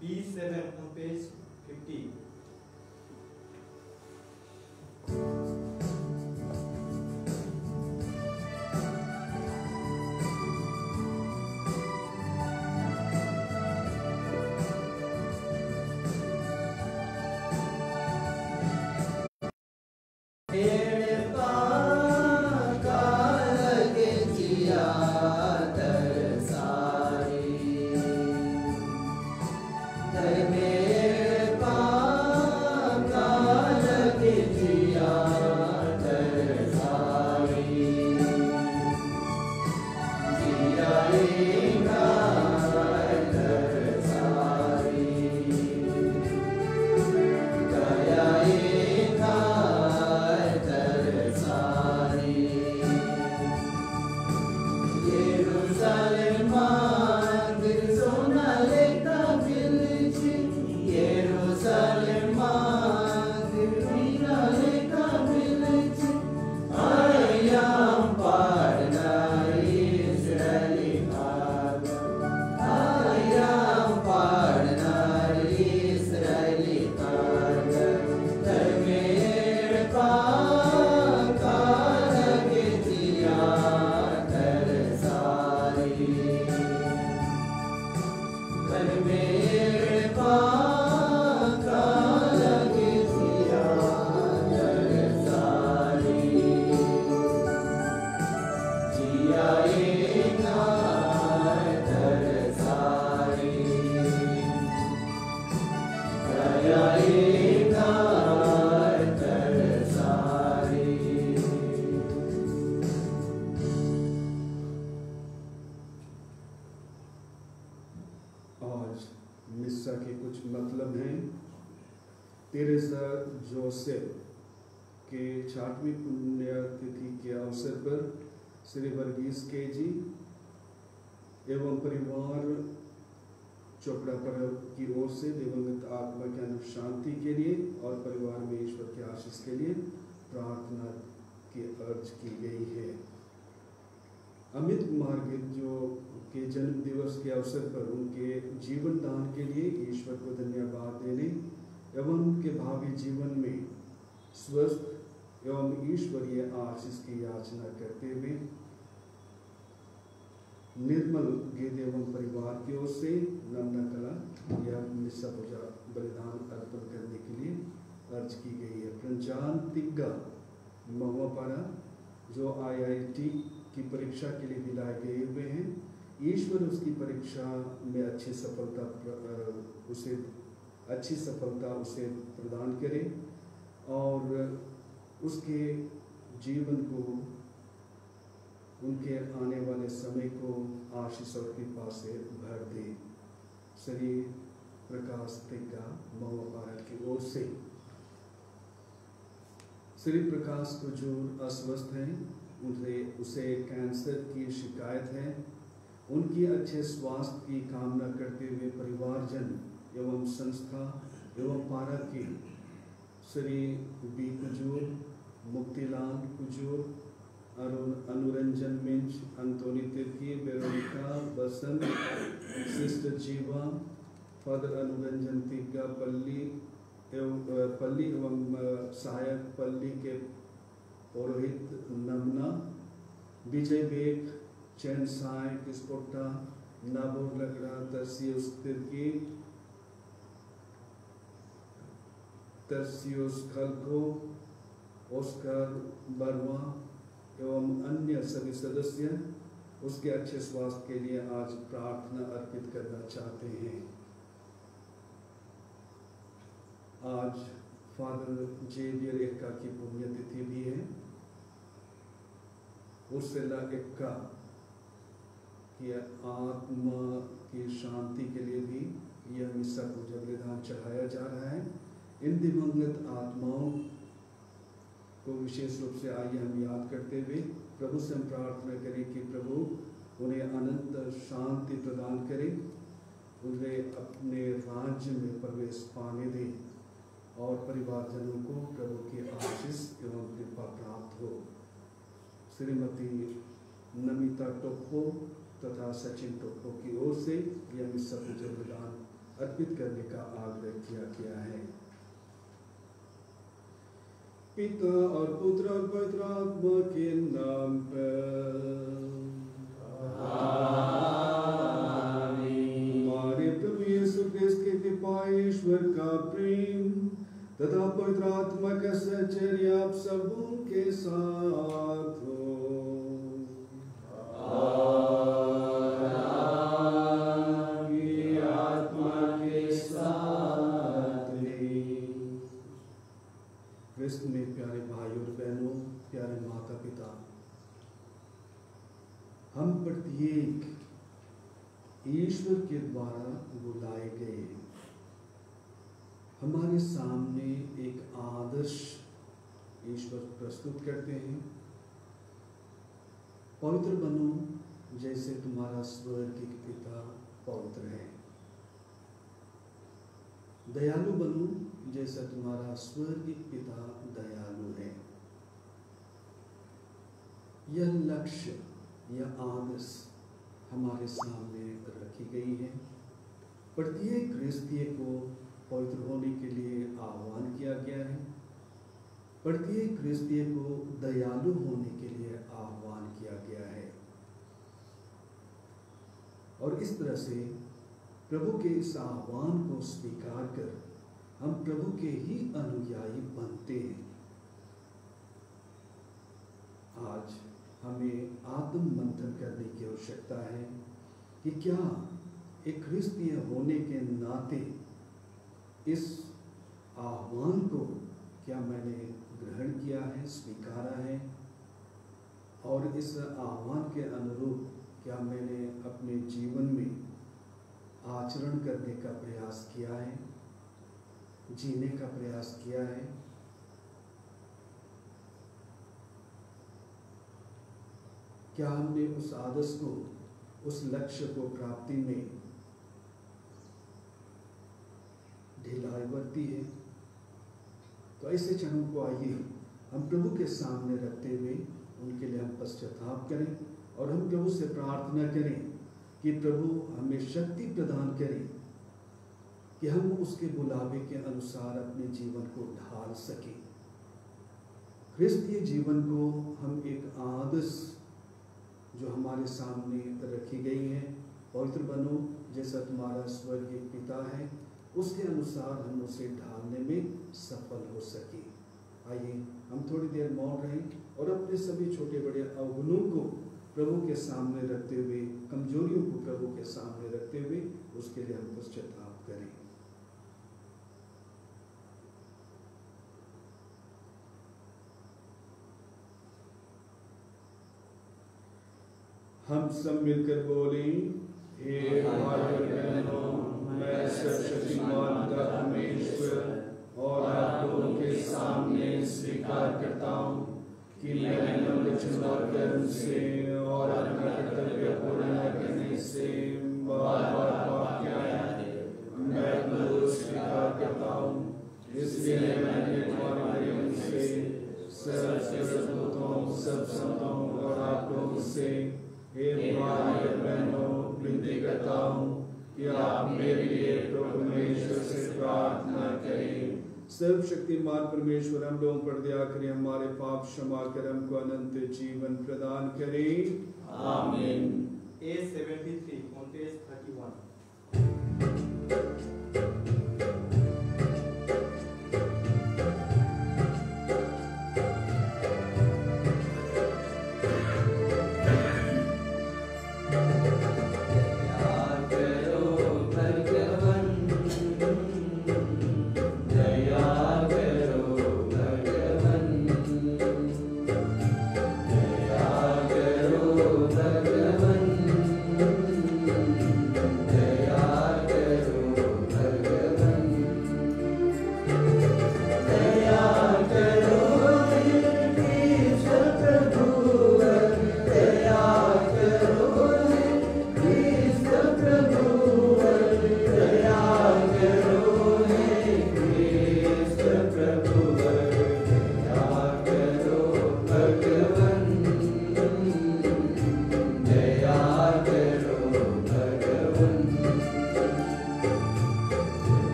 B7 on page 50. Teresa Joseph के 60वीं पुण्यतिथि के अवसर पर श्री वर्गीस के जी एवं परिवार चोपड़ा पर्व की ओर से दिवंगत आत्मा के अनुग्रह शांति के लिए और परिवार में ईश्वर के आशीष के लिए प्रार्थना की अर्ज की गई है। अमित कुमार जो के जन्म दिवस के अवसर पर उनके जीवन दान के लिए ईश्वर को धन्यवाद देने एवं उनके भावी जीवन में स्वस्थ एवं ईश्वरीय आशीष की याचना करते हुए निर्मल गेद एवं परिवार की ओर से नमना कला या मिस्सा पूजा बलिदान अर्पण करने के लिए अर्ज की गई है। प्रंजान तिग्गा महुआपाड़ा जो IIT की परीक्षा के लिए दिलाए गए हुए हैं, ईश्वर उसकी परीक्षा में अच्छी सफलता उसे प्रदान करे और उसके जीवन को, उनके आने वाले समय को आशीष और कृपा से भर दे। श्री प्रकाश तिग्गा महुआपाड़ा की ओर से। श्री प्रकाश कुजूर अस्वस्थ हैं, उसे कैंसर की शिकायत है। उनकी अच्छे स्वास्थ्य की कामना करते हुए परिवारजन एवं संस्था एवं पारा के श्री बी कुजूर, मुक्तिलाल कुजूर, अनुरंजन मिंच, अंतोनी तिर्की, वेरोनिका, बसंत, सिस्टर जीवा, फादर अनुरंजन तिग्गा पल्ली एवं सहायक पल्ली के पुरोहित नमना, विजय बेग, चैन साय किस्पोटा, नाबोर लगड़ा, तरसियोस तिर्की, तरसियोस खलको, ऑस्कर बर्मा एवं अन्य सभी सदस्य उसके अच्छे स्वास्थ्य के लिए आज प्रार्थना अर्पित करना चाहते हैं। आज फादर जेवियर एक्का की पुण्यतिथि भी है। उर्सुला एक्का की आत्मा की शांति के लिए भी यह मिस्सा पूजा बलिदान चढ़ाया जा रहा है। इन दिवंगत आत्माओं को विशेष रूप से आइए हम याद करते हुए प्रभु से हम प्रार्थना करें कि प्रभु उन्हें अनंत शांति प्रदान करे, उन्हें अपने राज्य में प्रवेश पाने दे और परिवारजनों को प्रभु की आशीष एवं कृपा प्राप्त हो। श्रीमती नमिता टोप्पो तथा सचिन टोप्पो की ओर से यह मिस्सा पूजा बलिदान अर्पित करने का आग्रह किया गया है। पिता और पुत्र और पवित्र आत्मा के नाम पर हमारे प्रभु यीशु क्रिस्त की कृपा, ईश्वर का प्रेम तथा पवित्र आत्मा का सहचर्य आप सबों के साथ हो। क्रिस्त में प्यारे भाई और बहनों, प्यारे माता पिता, हम प्रत्येक ईश्वर के द्वारा बुलाए गए हमारे सामने एक आदर्श ईश्वर प्रस्तुत करते हैं। पवित्र बनो जैसे तुम्हारा स्वर्गीय पिता पवित्र है। दयालु बनो जैसा तुम्हारा स्वर्गीय पिता दयालु है। यह लक्ष्य, यह आदर्श हमारे सामने रखी गई है। प्रत्येक क्रिस्तीय को पवित्र होने के लिए आह्वान किया गया है। प्रत्येक क्रिस्तीय को दयालु होने के लिए आह्वान किया गया है। और इस तरह से प्रभु के इस आह्वान को स्वीकार कर हम प्रभु के ही अनुयायी बनते हैं। आज हमें आत्म मंथन करने की आवश्यकता है कि क्या एक क्रिस्तीय होने के नाते इस आह्वान को क्या मैंने ग्रहण किया है, स्वीकारा है, और इस आह्वान के अनुरूप क्या मैंने अपने जीवन में आचरण करने का प्रयास किया है, जीने का प्रयास किया है। क्या हमने उस आदर्श को, उस लक्ष्य को प्राप्ति में ढिलाई बरती है? तो ऐसे क्षणों को आइए हम प्रभु के सामने रखते हुए उनके लिए हम पश्चाताप करें और हम प्रभु से प्रार्थना करें कि प्रभु हमें शक्ति प्रदान करें कि हम उसके बुलावे के अनुसार अपने जीवन को ढाल सकें। क्रिस्तीय जीवन को हम एक आदर्श जो हमारे सामने रखी गई है, पवित्र बनो जैसा तुम्हारा स्वर्गीय पिता है, उसके अनुसार हम उसे ढालने में सफल हो सके। आइए हम थोड़ी देर मौन रहें और अपने सभी छोटे बड़े अवगुणों को प्रभु के सामने रखते हुए, कमजोरियों को प्रभु के सामने रखते हुए उसके लिए हम पश्चाताप करें। हम सब मिलकर बोले, हे भाई और बहनों, मैं सर्वशक्तिमान का परमेश्वर और आप लोगों के सामने स्वीकार करता हूँ कि मैंने वचन और कर्म से और अपना कर्तव्य पूरा न करने से बार बार पाप किया है। मैं दोष स्वीकार करता हूँ, इसलिए मैंने तुम्हारे प्रेम से सर्वभूतों, सब संतों और आप लोगों से हे भाई और बहनों विनती करता हूँ कि आप मेरे लिए प्रभु परमेश्वर से प्रार्थना करें। सर्वशक्तिमान परमेश्वर हम लोगों पर दया करें, हमारे पाप क्षमा कर हमको अनंत जीवन प्रदान करें। आमीन। A73 on page 31. Yeah.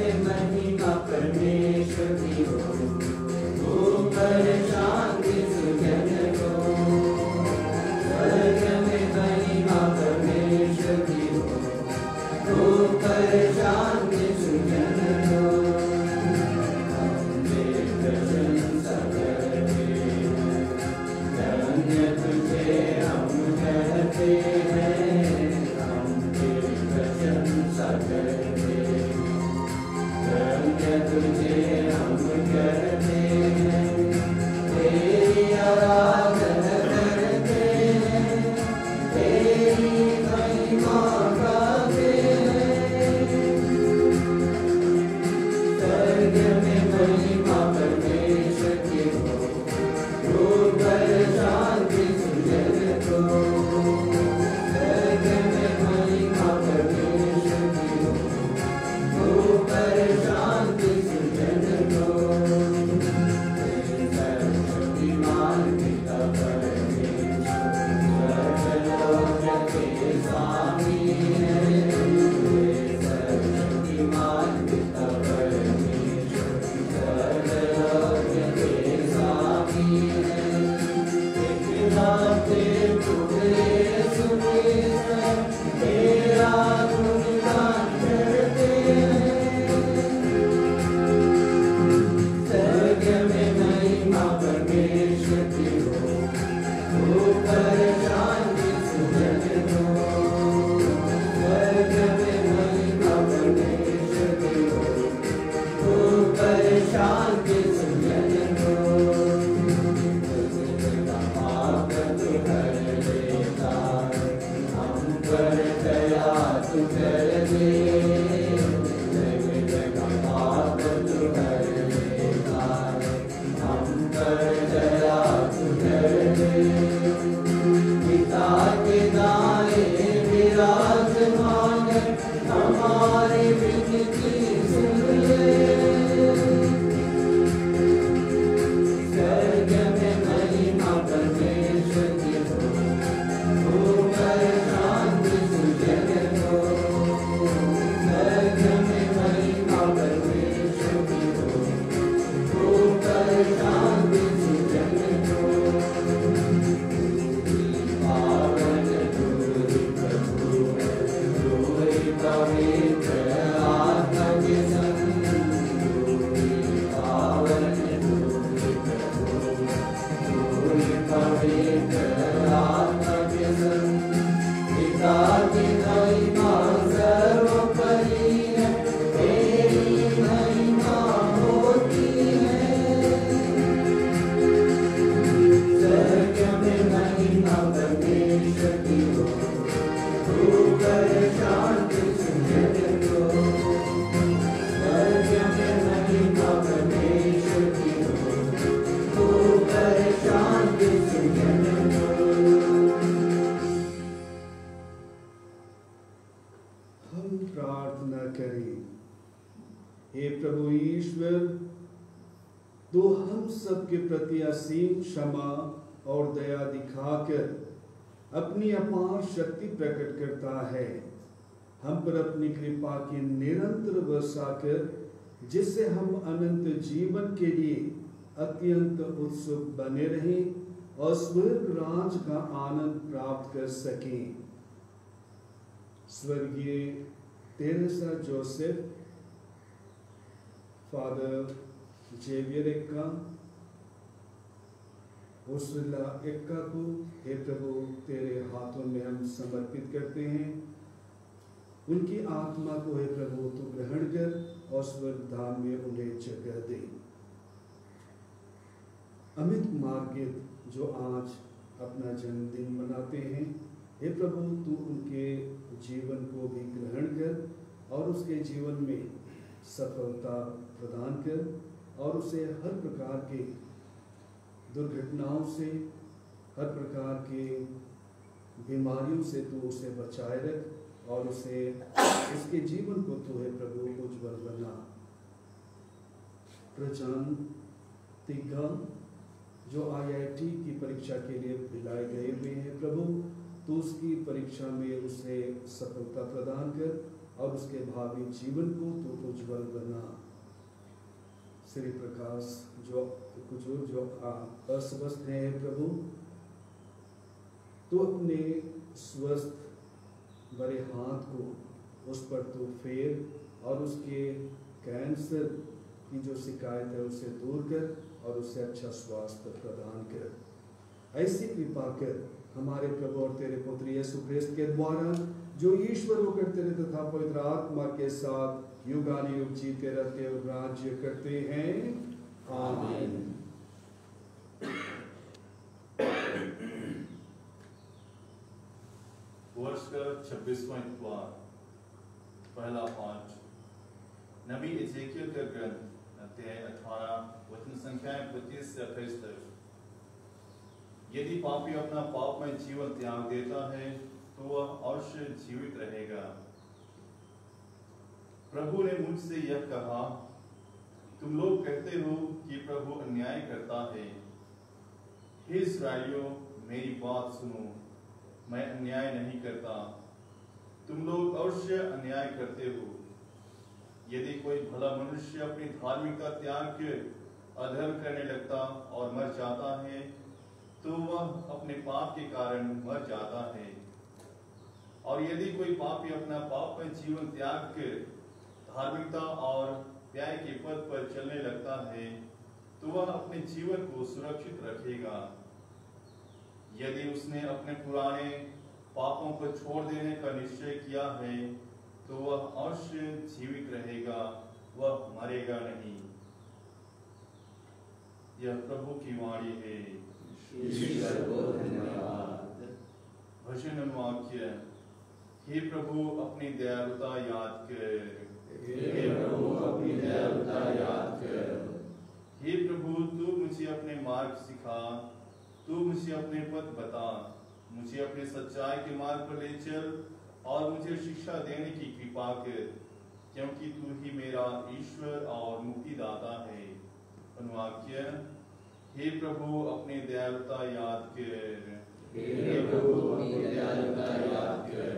में महिमा परमेश्वर की हो, ऊपर शांति सुजन को। स्वर्ग में महिमा परमेश्वर की हो, ऊपर शांति सुजन को। हमने प्रशंसा करते हैं, धन्य तुझे हम कहते हैं। हम तेरी प्रशंसा करते हैं, धन्य तुझे हम कहते हैं। तेरी आराधना करते हैं, तेरी महिमा गाते हैं। स्वर्ग में महिमा परमेश्वर की हो, ऊपर शांति सुजन को। स्वर्ग में महिमा परमेश्वर की हो, ऊपर शांति सुजन को। सर्वशक्तिमान पिता परमेश्वर, सर्वलोक के स्वामी है। सर्वशक्तिमान पिता परमेश्वर, सर्वलोक के स्वामी है। एक बाते टुकड़े सुने सब, तेरा गुणगान करते हैं। स्वर्ग में महिमा परमेश्वर की हो, ऊपर शांति सुजन को। स्वर्ग में महिमा परमेश्वर की हो, ऊपर शांति सुजन को। पाप तू हर लेता, हम पर दया तू कर दे। पाप तू हर लेता, हम पर दया तू कर दे। पिता के दाएं विराजमान, हमारी विनती सुन ले। स्वर्ग में महिमा परमेश्वर की हो, ऊपर शांति सुजन को। स्वर्ग में महिमा परमेश्वर की हो, ऊपर शांति सुजन को। पावन दूरी प्रभु, दूरी पवित्र आत्मा के संग। दूरी पावन दूरी प्रभु, दूरी पवित्र आत्मा के संग। पिता की महिमा सर्वोपरि है, तेरी महिमा होती है। स्वर्ग में महिमा परमेश्वर की हो, ऊपर शांति सुजन को। स्वर्ग में महिमा परमेश्वर की हो, ऊपर शांति सुजन को। हम प्रार्थना करें। हे प्रभु ईश्वर, तो हम सबके प्रति असीम क्षमा और दया दिखाकर अपनी अपार शक्ति प्रकट करता है। हम पर अपनी कृपा की निरंतर वर्षा कर, जिससे हम अनंत जीवन के लिए अत्यंत उत्सुक बने रहें और स्वर्ग राज का आनंद प्राप्त कर सकें। स्वर्गीय Teresa Joseph, father Xavier Ekka, Ursula Ekka को हे प्रभु तेरे हाथों में हम समर्पित करते हैं। उनकी आत्मा को हे प्रभु तू ग्रहण कर और स्वर्ग धाम में उन्हें जगह दे। अमित मार्गित जो आज अपना जन्मदिन मनाते हैं, हे प्रभु तू उनके जीवन को भी ग्रहण कर और उसके जीवन में सफलता प्रदान कर और उसे हर प्रकार के दुर्घटनाओं से, हर प्रकार के बीमारियों से तू उसे बचाए रख और उसे उसके जीवन को तू है प्रभु उज्जवल बना। प्रजान तिग्गा जो IIT की परीक्षा के लिए बुलाए गए हुए हैं प्रभु, तो उसकी परीक्षा में उसे सफलता प्रदान कर और उसके भावी जीवन को तो उज्जवल बना। श्री प्रकाश जो अस्वस्थ है प्रभु, तो अपने स्वस्थ बड़े हाथ को उस पर तो फेर और उसके कैंसर की जो शिकायत है उसे दूर कर और उसे अच्छा स्वास्थ्य प्रदान कर। ऐसी कृपा कर हमारे प्रभु और तेरे पुत्र यीशु ख्रिस्त के द्वारा, जो ईश्वर होकर तेरे तथा पवित्र आत्मा के साथ युगानुयुग जीते रहते और राज्य करते हैं। आमीन। वर्ष का 26वां इतवार, पहला पाठ। नबी एजेकियल का ग्रंथ अध्याय 18 वचन संख्याएं 25 से 28 तक। यदि पापी अपना पापमय जीवन त्याग देता है तो वह अवश्य जीवित रहेगा। प्रभु ने मुझसे यह कहा, तुम लोग कहते हो कि प्रभु अन्याय करता है। हे इस्राएलियों, मेरी बात सुनो, मैं अन्याय नहीं करता। तुम लोग अवश्य अन्याय करते हो। यदि कोई भला मनुष्य अपनी धार्मिकता त्याग के अधर्म करने लगता और मर जाता है तो वह अपने पाप के कारण मर जाता है। और यदि कोई पापी अपना पाप में जीवन त्याग के धार्मिकता और न्याय के पद पर चलने लगता है तो वह अपने जीवन को सुरक्षित रखेगा। यदि उसने अपने पुराने पापों को छोड़ देने का निश्चय किया है तो वह अवश्य जीवित रहेगा, वह मरेगा नहीं। यह प्रभु की वाणी है। ईश्वर को धन्यवाद। भजन वाक्य। हे प्रभु, अपनी दयालुता याद कर। हे प्रभु, अपनी दयालुता याद कर। हे प्रभु, तू मुझे अपने मार्ग सिखा, तू मुझे अपने पथ बता, मुझे अपने सच्चाई के मार्ग पर ले चल और मुझे शिक्षा देने की कृपा कर, क्योंकि तू ही मेरा ईश्वर और मुक्तिदाता है। अनुवाक्य। हे प्रभु, अपनी दयालुता याद कर। हे प्रभु, अपनी दयालुता याद कर।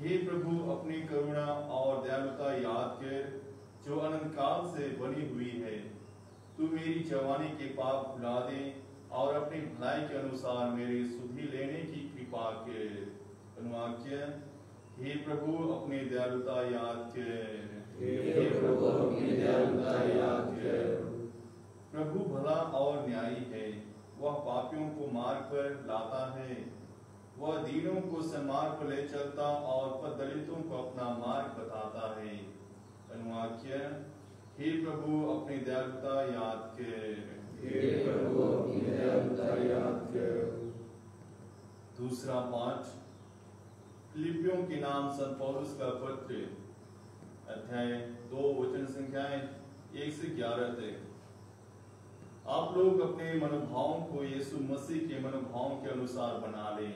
हे प्रभु, अपनी करुणा और दयालुता याद कर, जो अनंत काल से बनी हुई है। तू मेरी जवानी के पाप भुला दे और अपनी भलाई के अनुसार मेरी सुधि लेने की कृपा कर। अनुवाक्य। हे प्रभु, अपनी दयालुता याद कर। हे प्रभु, अपनी दयालुता याद कर। प्रभु भला और न्यायी है, वह पापियों को मार्ग पर लाता है। वह दीनों को सन्मार्ग पर ले चलता और दलितों को अपना मार्ग बताता है। अनुवाक्य। हे प्रभु, अपनी दयालुता याद कर। हे प्रभु, अपनी दयालुता याद कर। दूसरा पाठ। फिलिपियों के नाम संत पौलुस का पत्र, अध्याय 2 वचन संख्याएं 1 से 11 तक। आप लोग अपने मनोभावों को यीशु मसीह के मनोभावों के अनुसार बना लें।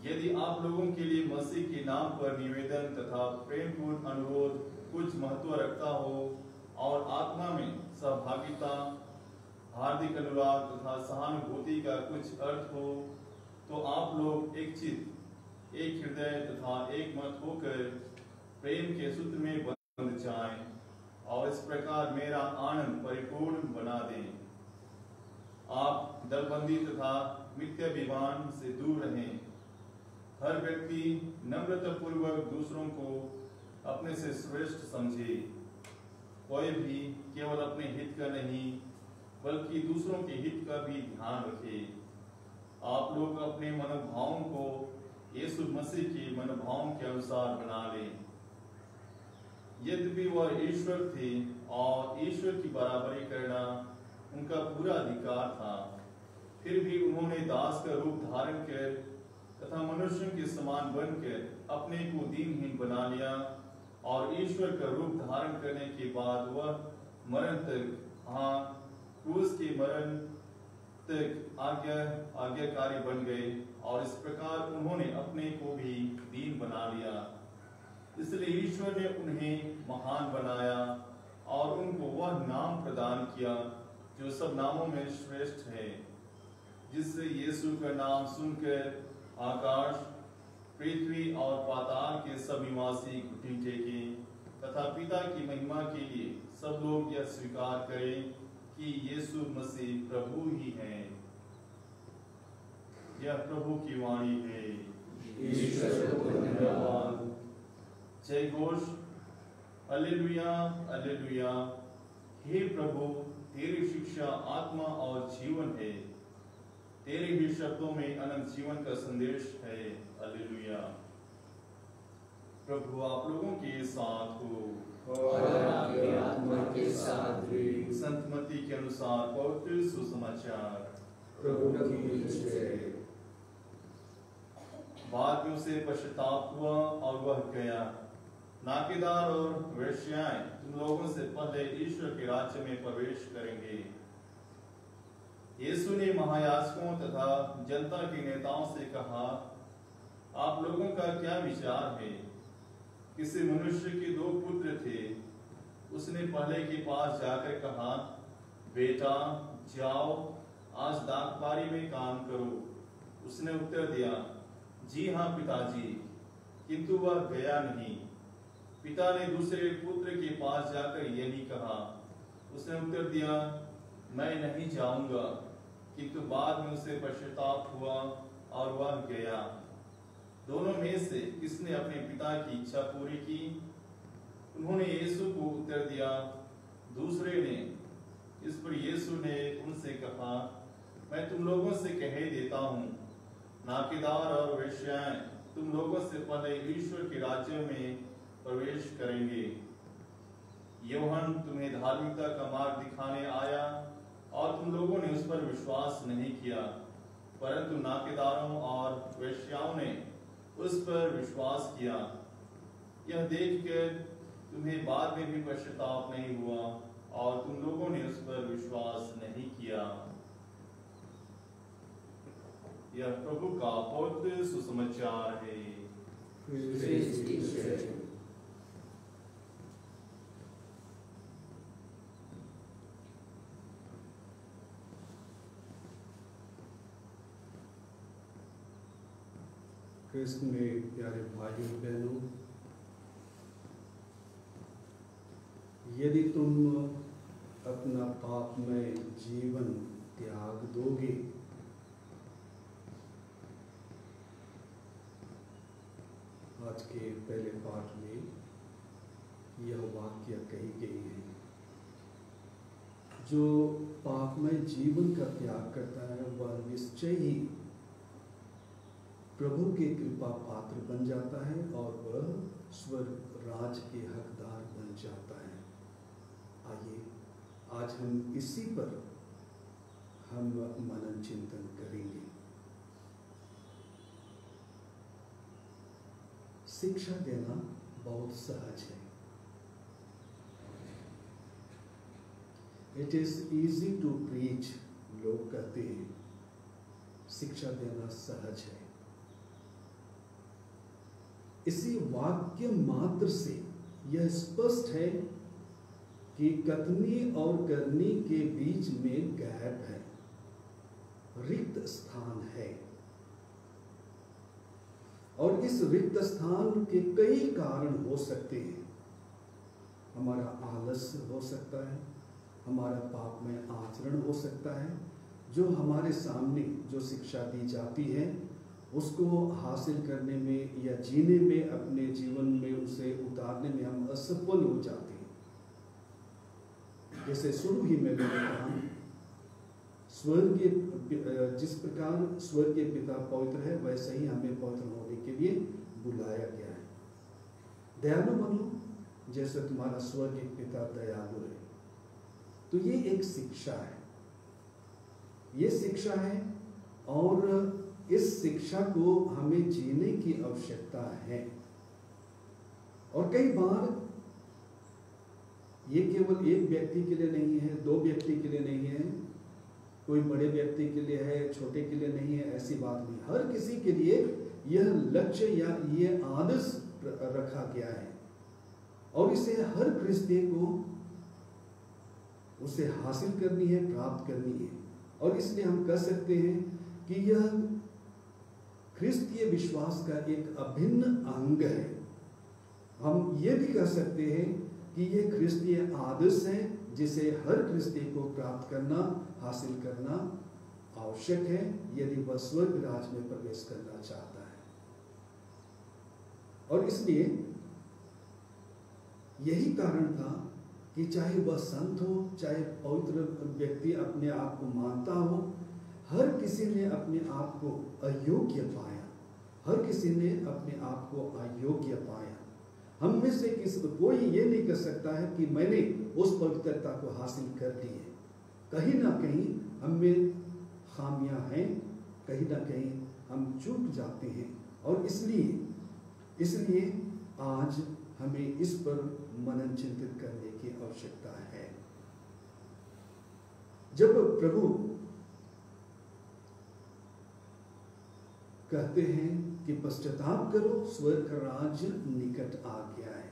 यदि आप लोगों के लिए मसीह के नाम पर निवेदन तथा प्रेमपूर्ण अनुरोध कुछ महत्व रखता हो और आत्मा में सहभागिता, हार्दिक अनुराग तथा सहानुभूति का कुछ अर्थ हो, तो आप लोग एक चित्त, एक हृदय तथा एक मत होकर प्रेम के सूत्र में बंध जाएं और इस प्रकार मेरा आनंद परिपूर्ण बना दें। आप दलबंदी तथा मिथ्याभिमान से दूर रहें। हर व्यक्ति नम्रतापूर्वक दूसरों को अपने से श्रेष्ठ समझे। कोई भी केवल अपने हित का नहीं बल्कि दूसरों के हित का भी ध्यान रखे। आप लोग अपने मनोभावों को यीशु मसीह के मनोभावों के अनुसार बना लें। यद्यपि वह ईश्वर थे और ईश्वर की बराबरी करना उनका पूरा अधिकार था, फिर भी उन्होंने दास का रूप धारण कर तथा मनुष्यों के समान बनकर अपने को दीनहीन बना लिया और ईश्वर का रूप धारण करने के बाद वह मरण तक, हाँ क्रूस के मरण तक आज्ञाकारी बन गए और इस प्रकार उन्होंने अपने को भी दीन बना लिया। इसलिए ईश्वर ने उन्हें महान बनाया और उनको वह नाम प्रदान किया जो सब नामों में श्रेष्ठ है, जिससे यीशु का नाम सुनकर आकाश, पृथ्वी और पाताल के सब निवासी घुटने टेकें तथा पिता की महिमा के लिए सब लोग यह स्वीकार करें कि यीशु मसीह प्रभु ही हैं। यह प्रभु की वाणी है। ईश्वर को धन्यवाद। जय घोष। Hallelujah hallelujah. हे प्रभु, तेरी शिक्षा आत्मा और जीवन है। तेरे ही शब्दों में अनंत जीवन का संदेश है। हालेलुया। प्रभु आप लोगों के साथ हो और आपके आत्मा के साथ भी। संत मत्ती के अनुसार पवित्र सुसमाचार। प्रभु की जय। बाद में उसे पश्चाताप हुआ और वह गया। नाकेदार और वेश्याएं तुम लोगों से पहले ईश्वर के राज्य में प्रवेश करेंगे। यीशु ने महायाजकों तथा जनता के नेताओं से कहा, आप लोगों का क्या विचार है? किसी मनुष्य के 2 पुत्र थे। उसने पहले के पास जाकर कहा, बेटा जाओ, आज दाखबारी में काम करो। उसने उत्तर दिया, जी हाँ पिताजी, किंतु वह गया नहीं। पिता ने दूसरे पुत्र के पास जाकर यही कहा। उसने उत्तर दिया, मैं नहीं जाऊंगा। किंतु बाद में उसे पश्चाताप हुआ और वह गया। दोनों में से किसने अपने पिता की इच्छा पूरी की? उन्होंने यीशु को उत्तर दिया, दूसरे ने। इस पर यीशु ने उनसे कहा, मैं तुम लोगों से कह देता हूँ, नाकेदार और वेश्याएं तुम लोगों से पहले ईश्वर के राज्य में प्रवेश करेंगे। यूहन्ना तुम्हें धार्मिकता का मार्ग दिखाने आया और तुम लोगों ने उस पर विश्वास नहीं किया, परंतु नाकेदारों और वेश्याओं ने उस पर विश्वास किया। यह देखकर तुम्हें बाद में भी पश्चाताप नहीं हुआ और तुम लोगों ने उस पर विश्वास नहीं किया। यह प्रभु का पवित्र सुसमाचार है। ख्रिस्त की जय। ख्रिस्त में प्यारे भाइयों बहनों, यदि तुम अपना पापमय जीवन त्याग दोगे, आज के पहले पाठ में यह वाक्य कही गई है, जो पापमय जीवन का त्याग करता है वह निश्चय ही प्रभु के कृपा पात्र बन जाता है और वह स्वर्ग राज के हकदार बन जाता है। आइए आज हम इसी पर हम मनन चिंतन करेंगे। शिक्षा देना बहुत सहज है। It is easy to preach, लोग कहते हैं। शिक्षा देना सहज है। इसी वाक्य मात्र से यह स्पष्ट है कि कथनी और करनी के बीच में गैप है, रिक्त स्थान है। और इस रिक्त स्थान के कई कारण हो सकते हैं। हमारा आलस्य हो सकता है, हमारा पापमय आचरण हो सकता है, जो हमारे सामने जो शिक्षा दी जाती है उसको हासिल करने में या जीने में, अपने जीवन में उसे उतारने में हम असफल हो जाते हैं। जैसे शुरू ही में मैंने कहा, स्वर्गीय जिस प्रकार स्वर्गीय पिता पवित्र है, वैसे ही हमें पवित्र होने के लिए बुलाया गया है। दयालु बनो जैसे तुम्हारा स्वर्गीय पिता दयालु है। तो ये एक शिक्षा है, ये शिक्षा है और इस शिक्षा को हमें जीने की आवश्यकता है। और कई बार ये केवल एक व्यक्ति के लिए नहीं है, 2 व्यक्ति के लिए नहीं है, कोई बड़े व्यक्ति के लिए है, छोटे के लिए नहीं है, ऐसी बात नहीं। हर किसी के लिए यह लक्ष्य या ये आदर्श रखा गया है और इसे हर क्रिस्ती को उसे हासिल करनी है, प्राप्त करनी है। और इसलिए हम कह सकते हैं कि यह ख्रिस्तीय विश्वास का एक अभिन्न अंग है। हम ये भी कह सकते हैं कि ये ख्रिस्तीय आदर्श है जिसे हर ख्रिस्ती को प्राप्त करना, हासिल करना आवश्यक है यदि वह स्वर्ग राज में प्रवेश करना चाहता है। और इसलिए यही कारण था कि चाहे वह संत हो, चाहे पवित्र व्यक्ति अपने आप को मानता हो, हर किसी ने अपने आप को अयोग्य पाया। हर किसी ने अपने आप को अयोग्य पाया। हम में से कोई ये नहीं कर सकता है कि मैंने उस पवित्रता को हासिल कर ली है। कहीं ना कहीं हम में खामियां हैं, कहीं ना कहीं हम चूक जाते हैं। और इसलिए आज हमें इस पर मनन चिंतित करने की आवश्यकता है। जब प्रभु कहते हैं कि पश्चाताप करो, स्वर्ग का राज्य निकट आ गया है,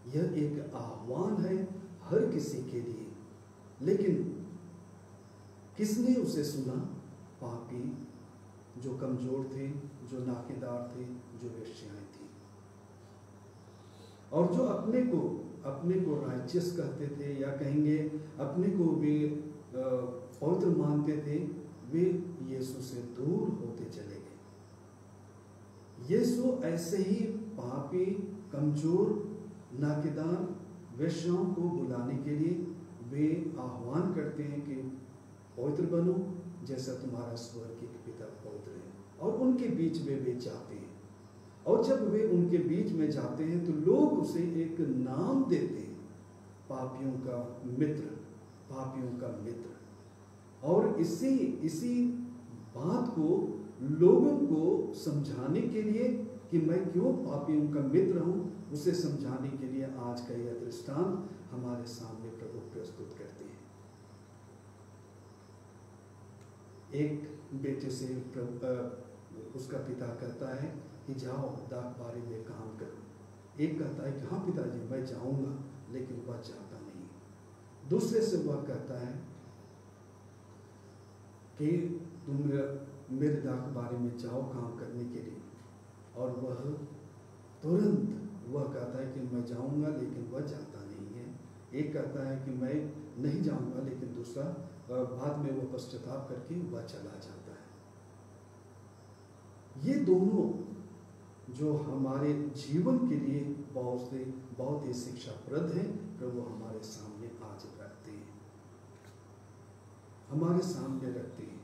यह एक आह्वान है हर किसी के लिए। लेकिन किसने उसे सुना? पापी, जो कमजोर थे, जो नाकेदार थे, जो वेश्याएं थी, और जो अपने को राइचियस कहते थे, या कहेंगे अपने को वे पवित्र मानते थे, वे यीशु से दूर होते चले गए। यीशु ऐसे ही पापी, कमजोर, नाकेदार वेश्याओं को बुलाने के लिए वे आह्वान करते हैं कि पवित्र बनो जैसा तुम्हारा स्वर्गीय पिता पवित्र है। और उनके बीच में वे जाते हैं, और जब वे उनके बीच में जाते हैं तो लोग उसे एक नाम देते हैं, पापियों का मित्र, पापियों का मित्र। और इसी बात को लोगों को समझाने के लिए कि मैं क्यों पापियों का मित्र हूं, उसे समझाने के लिए आज का यह दृष्टांत हमारे सामने प्रभु प्रस्तुत करते हैं। एक बेटे से उसका पिता कहता है कि जाओ दाखबारी में काम करो। एक कहता है कि हाँ पिताजी मैं जाऊंगा, लेकिन वह जाता नहीं। दूसरे से वह कहता है कि तुम मेरे दाखबारी में जाओ काम करने के लिए, और वह तुरंत वह कहता है कि मैं जाऊंगा, लेकिन वह जाता नहीं है। एक कहता है कि मैं नहीं जाऊंगा, लेकिन दूसरा बाद में वह पश्चाताप करके वह चला जाता है। ये दोनों जो हमारे जीवन के लिए बहुत ही शिक्षाप्रद हैं, प्रभु हमारे सामने आज रखते हैं, हमारे सामने रखते हैं।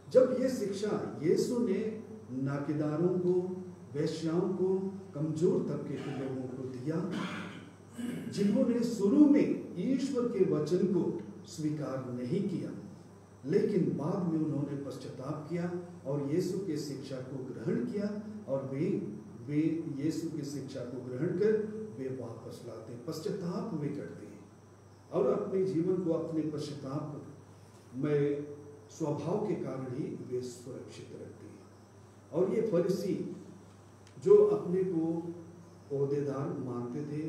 जब ये शिक्षा यीशु ने नाकेदारों को, वेश्याओं को, कमजोर तबके के लोगों को दिया, जिन्होंने शुरू में ईश्वर के वचन को स्वीकार नहीं किया, लेकिन बाद में उन्होंने पश्चाताप किया और यीशु के शिक्षा को ग्रहण किया, और वे यीशु की शिक्षा को ग्रहण कर वे वापस लाते हैं, पश्चाताप वे करते हैं, और अपने जीवन को अपने पश्चाताप में स्वभाव के कारण ही वे सुरक्षित रहते हैं। और ये फरीसी जो अपने को ओहदेदार मानते थे,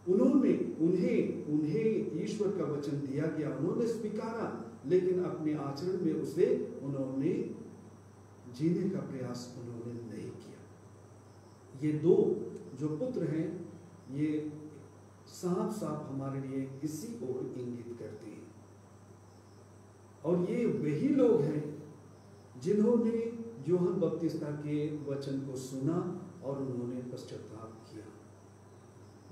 उन्हें ईश्वर का वचन दिया गया, उन्होंने स्वीकारा, लेकिन अपने आचरण में उसे उन्होंने जीने का प्रयास उन्होंने नहीं किया। ये दो जो पुत्र हैं, ये साफ साफ हमारे लिए इसी ओर इंगित करते हैं। और ये वही लोग हैं जिन्होंने यूहन्ना बपतिस्ता के वचन को सुना और उन्होंने पश्चाताप किया।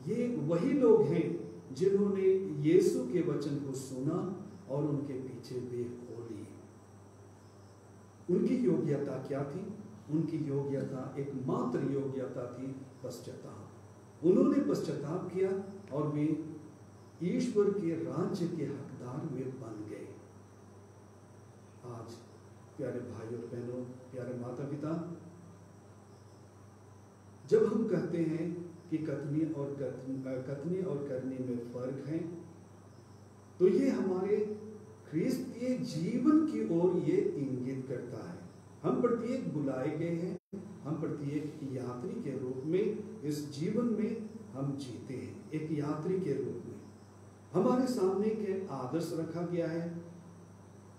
ये वही लोग हैं जिन्होंने यीशु के वचन को सुना और उनके पीछे वे हो लिए। उनकी योग्यता क्या थी? उनकी योग्यता, एकमात्र योग्यता थी पश्चाताप। उन्होंने पश्चाताप किया और वे ईश्वर के राज्य के हकदार वे बन गए। आज प्यारे भाई और बहनों, प्यारे माता पिता, जब हम कहते हैं कि कथनी और करनी में फर्क है, तो ये हमारे ख्रिस्तीय जीवन की ओर ये इंगित करता है। हम प्रत्येक बुलाए गए हैं, हम प्रत्येक यात्री के रूप में इस जीवन में हम जीते हैं, एक यात्री के रूप में। हमारे सामने के आदर्श रखा गया है,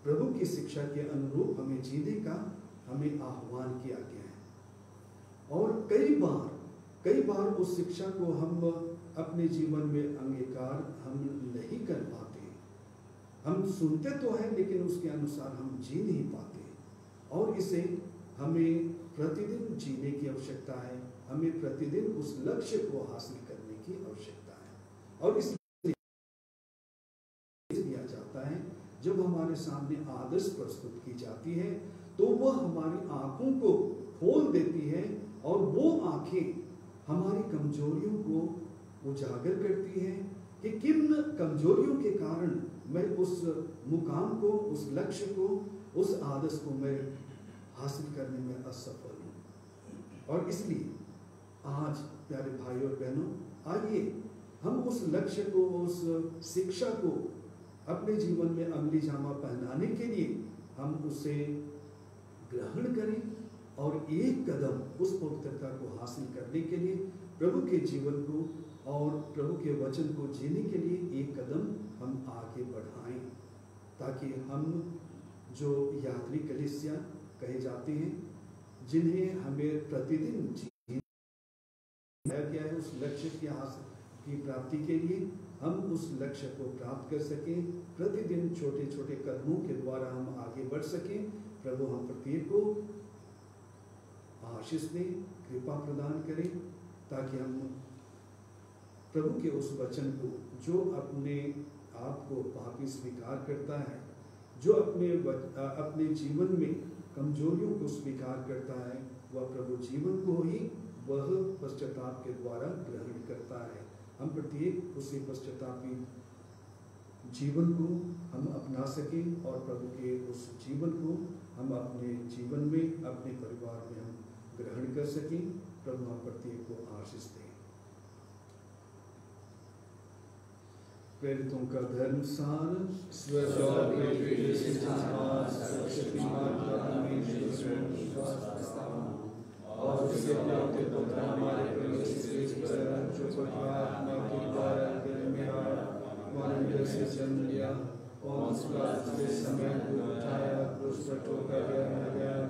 प्रभु की शिक्षा के अनुरूप हमें जीने का हमें आह्वान किया गया है। और कई बार उस शिक्षा को हम अपने जीवन में अंगीकार हम नहीं कर पाते। हम सुनते तो हैं लेकिन उसके अनुसार हम जी नहीं पाते, और इसे हमें प्रतिदिन जीने की आवश्यकता है। हमें प्रतिदिन उस लक्ष्य को हासिल करने की आवश्यकता है। और इसलिए दिया जाता है, जब हमारे सामने आदर्श प्रस्तुत की जाती है तो वह हमारी आंखों को खोल देती है, और वो आंखें हमारी कमजोरियों को उजागर करती हैं कि किन कमजोरियों के कारण मैं उस मुकाम को, उस लक्ष्य को, उस आदर्श को मैं हासिल करने में असफल हूँ। और इसलिए आज प्यारे भाई और बहनों, आइए हम उस लक्ष्य को, उस शिक्षा को अपने जीवन में अमली जामा पहनाने के लिए हम उसे ग्रहण करें, और एक कदम उस पवित्रता को हासिल करने के लिए प्रभु के जीवन को और प्रभु के वचन को जीने के लिए एक कदम हम आगे बढ़ाएं, ताकि हम जो यात्री कलीसिया कहे जाते हैं, जिन्हें हमें प्रतिदिन जीना क्या है, उस लक्ष्य की प्राप्ति के लिए हम उस लक्ष्य को प्राप्त कर सकें। प्रतिदिन छोटे छोटे कदमों के द्वारा हम आगे बढ़ सकें। प्रभु हम प्रत्येक को आशीष दें, कृपा प्रदान करें, ताकि हम प्रभु के उस वचन को, जो अपने आप को पापी स्वीकार करता है, जो अपने जीवन में कमजोरियों को स्वीकार करता है, वह प्रभु जीवन को ही वह पश्चाताप के द्वारा ग्रहण करता है। हम प्रत्येक उसी पश्चातापी जीवन को हम अपना सकें, और प्रभु के उस जीवन को हम अपने जीवन में, अपने परिवार में हम ग्रहण कर सकें। प्रभु हम प्रत्येक को आशीष दें। प्रेरितों का धर्म सार और उसके हमारे से जन्म लिया, और से समय को उठाया, क्रूस पर ठोका गया,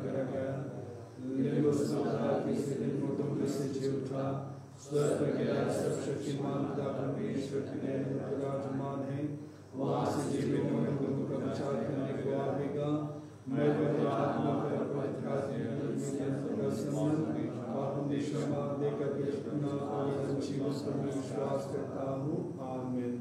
गिरा गया, मुर्दों में से जी उठा, स्वर्ग पर गया, सर्वशक्तिमान पिता परमेश्वर के विराजमान है, वहाँ से जीवित होने का प्रचार करने को आवेगा। मैं आत्मा पर क्षमा देकर जीवन में विश्वास करता हूँ। आमीन।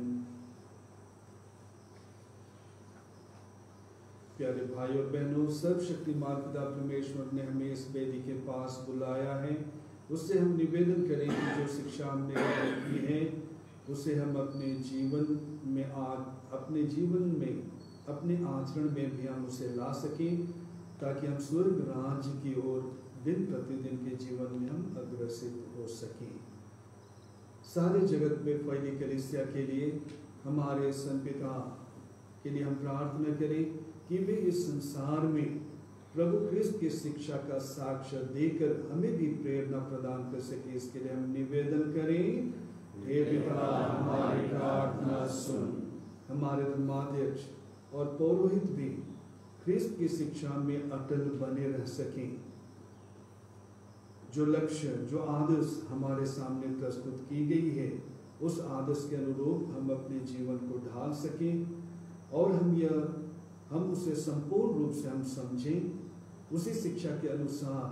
प्यारे भाई और बहनों, सर्वशक्तिमान पिता परमेश्वर ने हमें इस वेदी के पास बुलाया है। उससे हम निवेदन करें कि जो शिक्षा हमने की है उसे हम अपने जीवन में अपने आचरण में भी हम उसे ला सकें, ताकि हम स्वर्ग राज्य की ओर दिन प्रतिदिन के जीवन में हम अग्रसर हो सकें। सारे जगत में फैली कलीसिया के लिए, हमारे संपिता के लिए हम प्रार्थना करें कि वे इस संसार में प्रभु क्रिस्त की शिक्षा का साक्ष्य देकर हमें भी प्रेरणा प्रदान कर सके। इसके लिए हम निवेदन करें। हे पिता, हमारी प्रार्थना सुन। हमारे धर्माध्यक्ष और पौरोहित भी क्रिस्त की शिक्षा में अटल बने रह सकें। जो लक्ष्य, जो आदर्श हमारे सामने प्रस्तुत की गई है, उस आदर्श के अनुरूप हम अपने जीवन को ढाल सकें, और हम उसे संपूर्ण रूप से हम समझें, उसी शिक्षा के अनुसार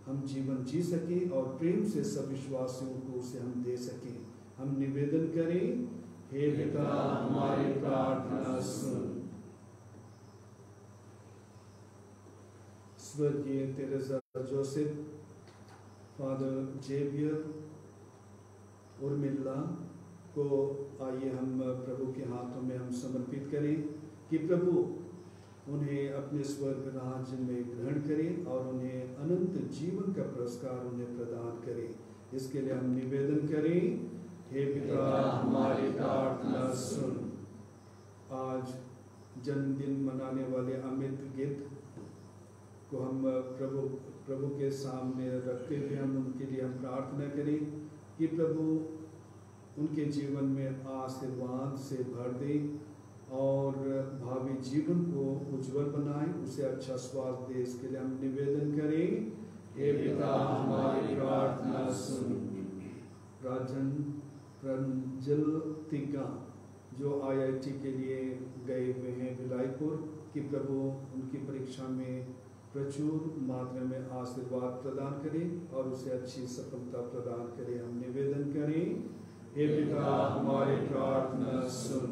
हम जीवन जी सकें, और प्रेम से सब विश्वासियों को उसे हम दे सकें। हम निवेदन करें। हे पिता, हमारी प्रार्थना सुन। स्वर्गीय तेरेसा जोसेफ, फादर जेवियर और मिल्ला को आइए हम प्रभु के हाथों में हम समर्पित करें, कि प्रभु उन्हें अपने स्वर्ग राज्य में ग्रहण करें और उन्हें अनंत जीवन का पुरस्कार उन्हें प्रदान करें। इसके लिए हम निवेदन करें। हे पिता, हमारी प्रार्थना सुन। आज जन्मदिन मनाने वाले अमित गिद्ध को हम प्रभु के सामने रखते हुए हम उनके लिए हम प्रार्थना करें कि प्रभु उनके जीवन में आशीर्वाद से भर दे, और भावी जीवन को उज्जवल बनाए, उसे अच्छा स्वास्थ्य दे, इसके लिए हम निवेदन करें। हे पिता हमारी प्रार्थना सुन। राजन प्रंजलतिका जो IIT के लिए गए हुए हैं विलायपुर, कि प्रभु उनकी परीक्षा में प्रचुर मात्रा में आशीर्वाद प्रदान करें और उसे अच्छी सफलता प्रदान करें, हम निवेदन करें। हे पिता हमारी प्रार्थना सुन।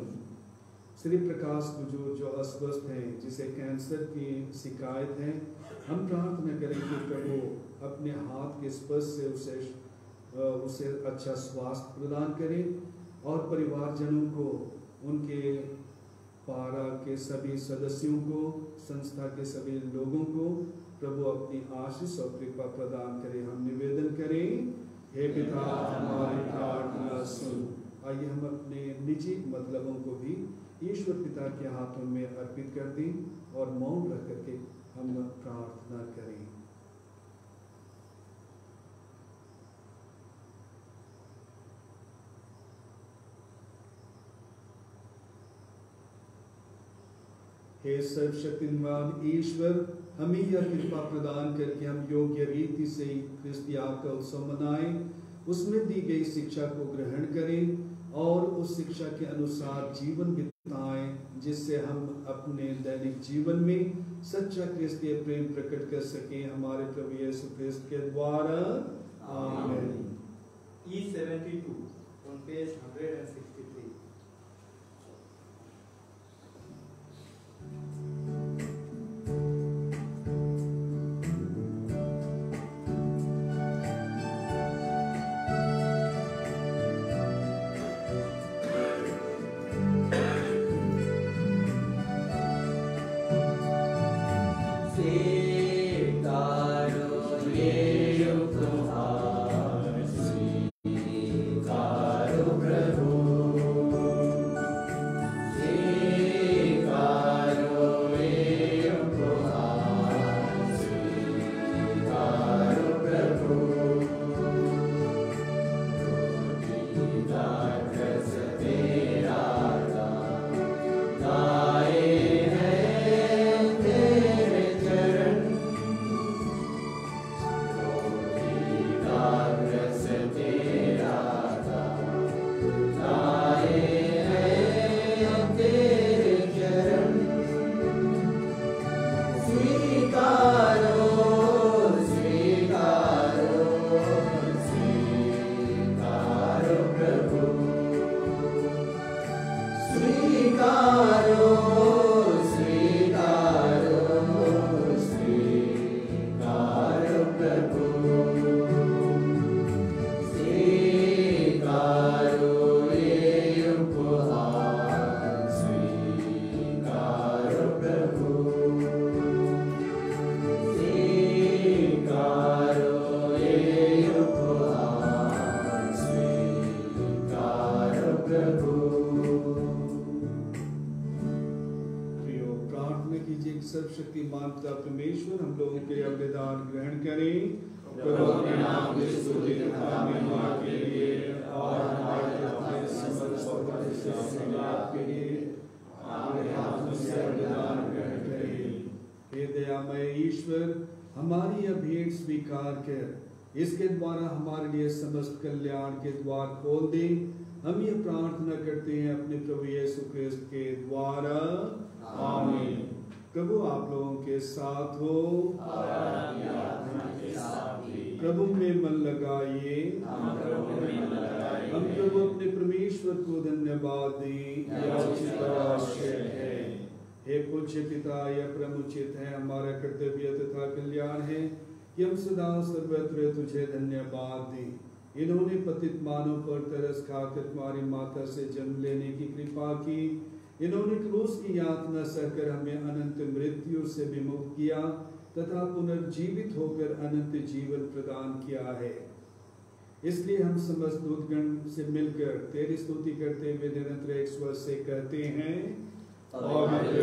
श्री प्रकाश बुजुर्ग जो अस्वस्थ हैं, जिसे कैंसर की शिकायत है, हम प्रार्थना करें कि प्रभु अपने हाथ के स्पर्श से उसे अच्छा स्वास्थ्य प्रदान करें और परिवारजनों को, उनके पारा के सभी सदस्यों को, संस्था के सभी लोगों को प्रभु अपनी आशीष और कृपा प्रदान करें, हम निवेदन करें। हे पिता हमारी प्रार्थना सुन। आइए हम अपने निजी मतलबों को भी ईश्वर पिता के हाथों में अर्पित कर दें और मौन रह करके हम प्रार्थना करें। हे सर्वशक्तिमान ईश्वर, हमें यह कृपा प्रदान करके हम योग्य रीति से क्रिस्तिया का उत्सव मनाएं, उसमें दी गई शिक्षा को ग्रहण करें और उस शिक्षा के अनुसार जीवन बिताएं, जिससे हम अपने दैनिक जीवन में सच्चा क्रिस्तीय प्रेम प्रकट कर सकें, हमारे प्रभु यीशु क्रिस्त के द्वारा। आमीन। E72 on page 163. सर्वशक्तिमान पिता परमेश्वर, हम लोगों के अवदान ग्रहण करें। प्रभु के नाम में स्तुति तथा महिमा के लिए और हमारे समस्त के लिए हमारे हाथों से अवदान ग्रहण करें। हे दयामय ईश्वर, हमारी यह भेंट स्वीकार कर इसके द्वारा हमारे लिए समस्त कल्याण के द्वार खोल दे। हम ये प्रार्थना करते हैं अपने प्रभु यीशु क्रिस्त के द्वारा। आमीन। प्रभु आप लोगों के साथ हो और आपकी आत्मा के साथ भी। प्रभु में मन लगाइए। हम प्रभु में मन लगाइए। हम प्रभु अपने परमेश्वर को धन्यवाद दें, यह उचित और आवश्यक है। हे पूज्य पिता, यह परमुचित है, हमारा कर्तव्य तथा कल्याण है कि हम सदा सर्वत्र तुझे धन्यवाद दें। इन्होंने पतित मानव पर तरस खाकर तुम्हारी माता से जन्म लेने की कृपा की। इन्होंने क्रूस की यातना सहकर हमें अनंत मृत्यु से विमुक्त किया तथा पुनर्जीवित होकर अनंत जीवन प्रदान किया है। इसलिए हम समस्त दूतगण से मिलकर तेरी स्तुति करते हुए निरंतर एक स्वर से कहते हैं, पवित्र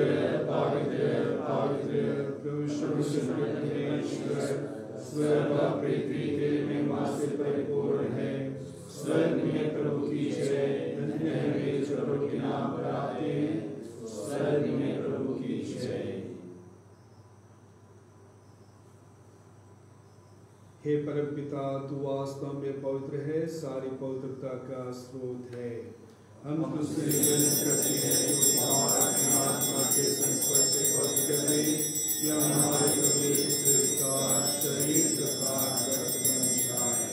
पवित्र पवित्र प्रभु सर्वशक्तिमान, स्वर्ग और पृथ्वी तेरी महिमा से परिपूर्ण है। स्वर्ग में प्रभु की जय, धन्य है वे जो प्रभु के नाम पर आते हैं। हे परमपिता, तू वास्तव में पवित्र है, सारी पवित्रता का स्रोत है। हम तुझसे विनती करते हैं कि हमारा आत्मा के संस्पर्श से पवित्र कर दे, या हमारे प्रवेश का शरीर तथा रक्त बन जाए।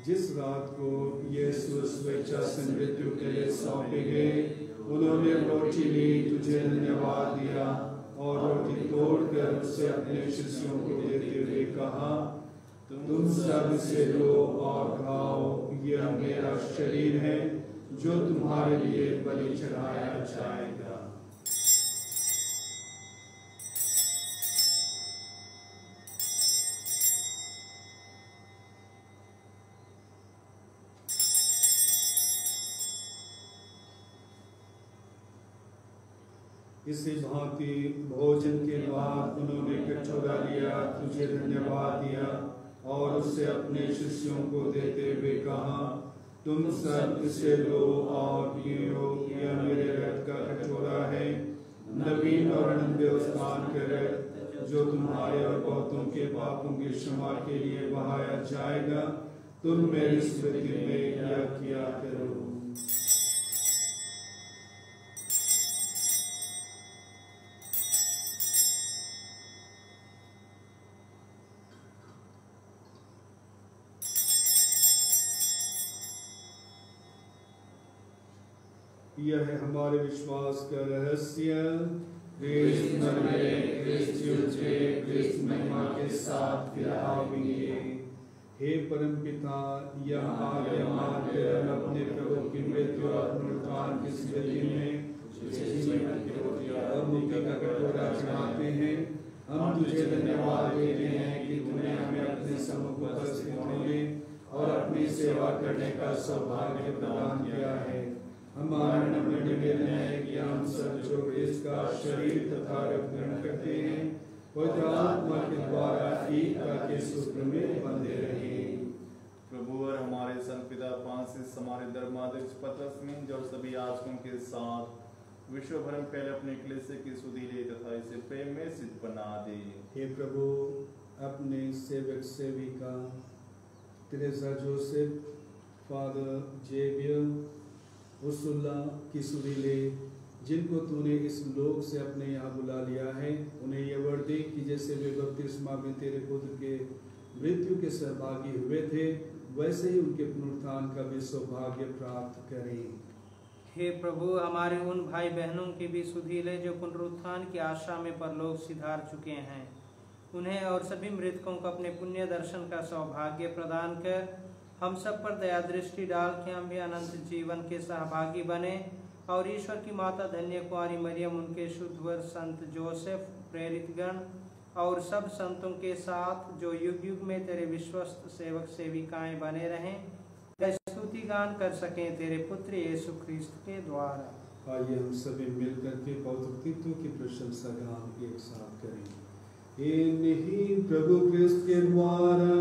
जिस रात को यीशु स्वेच्छा से मृत्यु के लिए सौंपे गए, उन्होंने रोटी ली, तुझे धन्यवाद दिया और रोटी तोड़कर उसे अपने शिष्यों को देते हुए कहा, तुम सब से लो और खाओ, यह मेरा शरीर है जो तुम्हारे लिए बलि चढ़ाया जाएगा। इसी भांति भोजन के बाद उन्होंने कटोरा लिया, तुझे धन्यवाद दिया और उसे अपने शिष्यों को देते हुए कहा, तुम सब इसे लो और पियो, यह मेरे रक्त का कटोरा है, नवीन और अनंत व्यवस्थान का रक्त, जो तुम्हारे और बहुतों के पापों की क्षमा के लिए बहाया जाएगा। तुम मेरी स्मृति में यह किया करो। यह है हमारे विश्वास का रहस्य। क्रिस्त मर गए, क्रिस्त जी उठे, क्रिस्त महिमा के साथ फिर आएंगे। हे परमपिता, यह आज्ञा मानकर अपने प्रभु की मृत्यु और पुनरुत्थान की स्मृति में मुक्ति का कटोरा चढ़ाते हैं। हम तुझे धन्यवाद देते हैं कि तूने हमें अपने सम्मुख उपस्थित होने और अपनी सेवा करने का सौभाग्य प्रदान किया है। हमारा नम्र निवेदन है कि हम सब जो इसका शरीर तथा रक्त ग्रहण करते हैं, पवित्र आत्मा के द्वारा एकता के सूत्र में बंधे रहें। प्रभु और हमारे संत पिता फ्रांसिस, हमारे धर्माध्यक्ष पत्रस और सभी याजकों के साथ विश्व भर में पहले अपने कलीसिया की सुधि ले तथा इसे प्रेम में सिद्ध बना दे। हे प्रभु, अपने सेवक सेविका Teresa Joseph, father Xavier, Ursula की सुधि ले, जिनको तूने इस लोक से अपने यहाँ बुला लिया है, उन्हें यह वर दे कि जैसे वे बपतिस्मा में तेरे पुत्र के मृत्यु के सहभागी हुए थे, वैसे ही उनके पुनरुत्थान का भी सौभाग्य प्राप्त करें। हे प्रभु, हमारे उन भाई बहनों की भी सुधि ले जो पुनरुत्थान की आशा में परलोक सिधार चुके हैं, उन्हें और सभी मृतकों को अपने पुण्य दर्शन का सौभाग्य प्रदान कर हम सब पर दया दृष्टि डाल के हम भी अनंत जीवन के सहभागी बने और ईश्वर की माता धन्य कुंवारी मरियम, उनके शुद्ध वर संत जोसेफ, प्रेरितगण और सब संतों के साथ जो युग युग में तेरे विश्वस्त सेवक सेविकाएं बने रहें, स्तुति गान कर सकें तेरे पुत्र यीशु ख्रिस्त के द्वारा। आइए हम सभी मिलकर के पवित्र तीर्थों की प्रशंसा गान एक साथ करें। इन्हीं प्रभु क्रिस्त के द्वारा,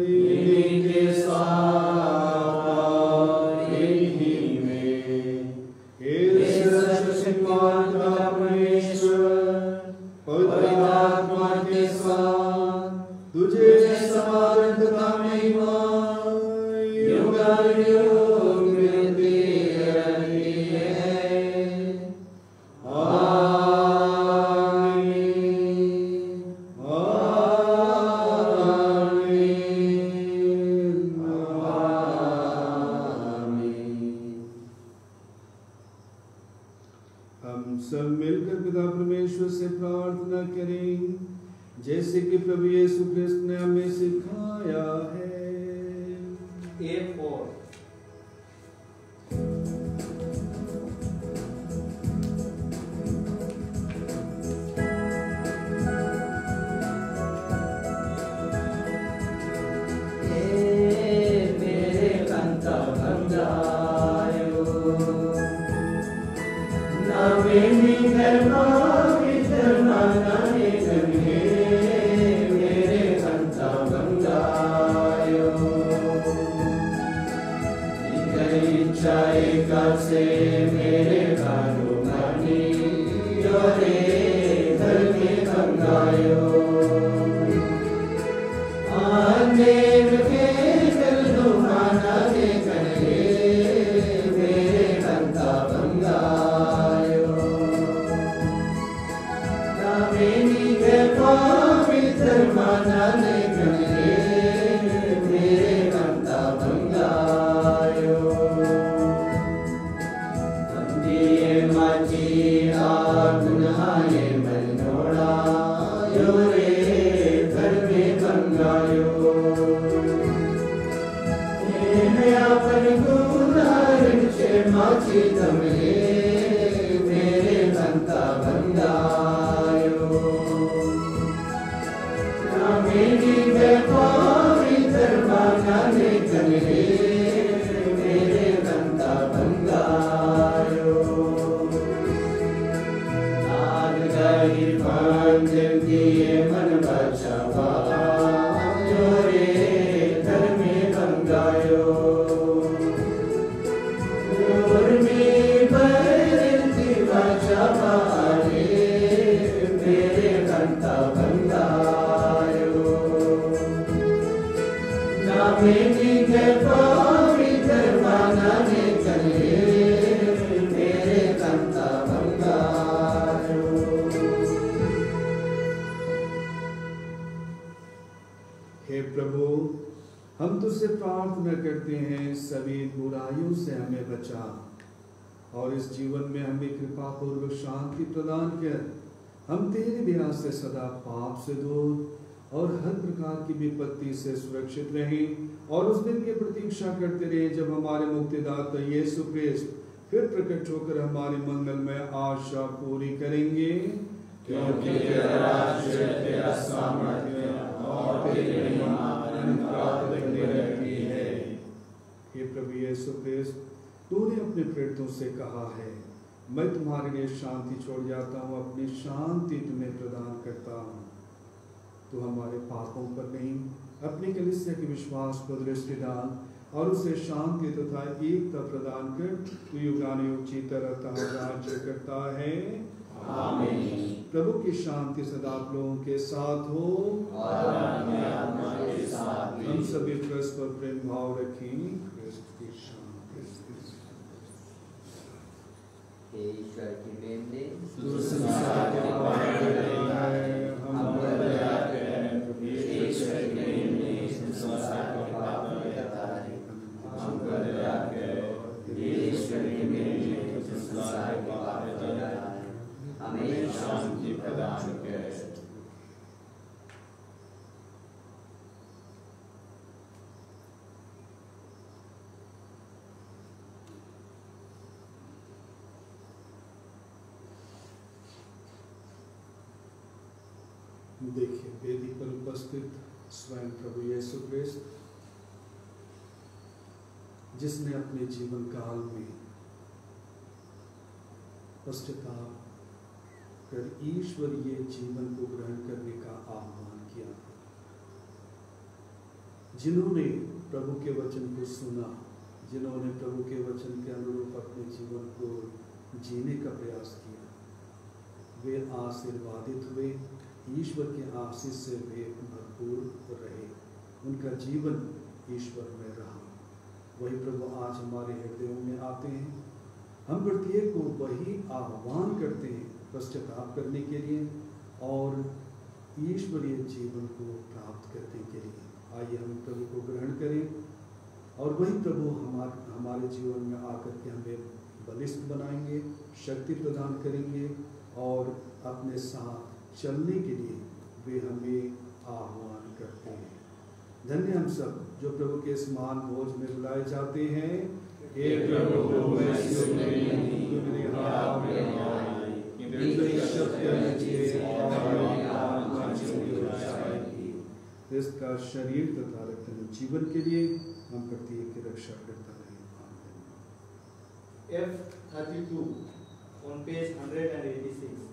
इन्हीं के साथ, इन्हीं में इस सर्वशक्तिमान पिता परमेश्वर पवित्र आत्मा के साथ तुझे समाधान तथा महिमा युगानुयुग मिलती रहती है। जैसे कि प्रभु यीशु ख्रिस्त ने हमें सिखाया है। हे प्रभु, हम तुझसे प्रार्थना करते हैं, सभी बुराइयों से हमें बचा और इस जीवन में हमें कृपा पूर्वक शांति प्रदान कर हम तेरे दया से सदा पाप से दूर और हर प्रकार की विपत्ति से सुरक्षित रहें और उस दिन की प्रतीक्षा करते रहे जब हमारे मुक्तिदाता यीशु क्रिस्त फिर प्रकट होकर हमारी मंगलमय आशा पूरी करेंगे। क्योंकि तेरा राज्य, तेरा सामर्थ्य और तेरी महिमा अनंत बनी रहती है। हे प्रभु यीशु क्रिस्त, तूने अपने प्रेरितों से कहा है, मैं तुम्हारे लिए शांति छोड़ जाता हूँ, अपनी शांति तुम्हें प्रदान करता हूँ। तू हमारे पापों पर नहीं, अपनी कलीसिया के विश्वास पर दृष्टि डाल और उसे शांति तथा एकता प्रदान कर। तू युगानुयुग जीता रहता है, राज्य करता है। आमीन। प्रभु की शांति सदा आप लोगों के साथ हो और अपने आत्मा के साथ भी। हम सभी परस्पर प्रेम भाव रखें। क्रिस्त की शांति। ईश्वर की मेमने तू संसार के पार गया है, हम पर दया कर। ईश्वर की मेमने तू संसार के पाप करता है, हम पर दया कर। ईश्वर की मेमने तू संसार के पाप करता है, हमें शांति प्रदान कर। देखिए, वेदी पर उपस्थित स्वयं प्रभु यीशु क्रिस्त, जिसने अपने जीवन काल में पश्चाताप कर ईश्वरीय जीवन को ग्रहण करने का आह्वान किया। जिन्होंने प्रभु के वचन को सुना, जिन्होंने प्रभु के वचन के अनुरूप अपने जीवन को जीने का प्रयास किया, वे आशीर्वादित हुए, ईश्वर के आशीष से वे भरपूर रहे, उनका जीवन ईश्वर में रहा। वही प्रभु आज हमारे हृदयों में आते हैं। हम प्रत्येक को वही आह्वान करते हैं पश्चाताप करने के लिए और ईश्वरीय जीवन को प्राप्त करने के लिए। आइए हम प्रभु को ग्रहण करें और वही प्रभु हमारे जीवन में आकर के हमें बलिष्ठ बनाएंगे, शक्ति प्रदान करेंगे और अपने साथ चलने के लिए वे हमें आह्वान करते हैं। धन्य हम सब जो प्रभु के इस महान भोज में बुलाए जाते हैं। हे प्रभु, मैं सुनने नहीं, मेरे हाथ में आई, कि तेरे शब्द नीचे और मेरी आत्मा चली जाएगी। क्रिस्त का शरीर तथा रक्त जीवन के लिए हम प्रत्येक की रक्षा करता रहे। F32 on page 186.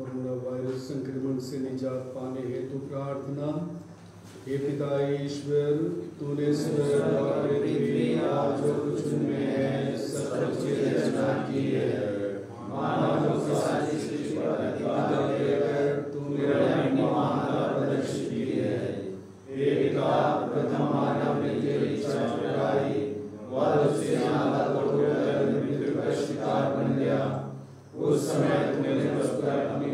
Corona virus संक्रमण से निजात पाने हेतु प्रार्थना। हे पिता ईश्वर, तूने स्वर्ग और पृथ्वी और जो कुछ उनमें है सब कुछ की रचना की है। मानव की सारी सृष्टि पर अधिकार देकर तूने अपनी महानता प्रदर्शित की है। हे पिता, प्रथम मानव ने तेरी इच्छा ठुकराई, वह उससे ज्यादा तोड़कर मृत्यु का शिकार बन गया। उस समय तूने उस पर अपनी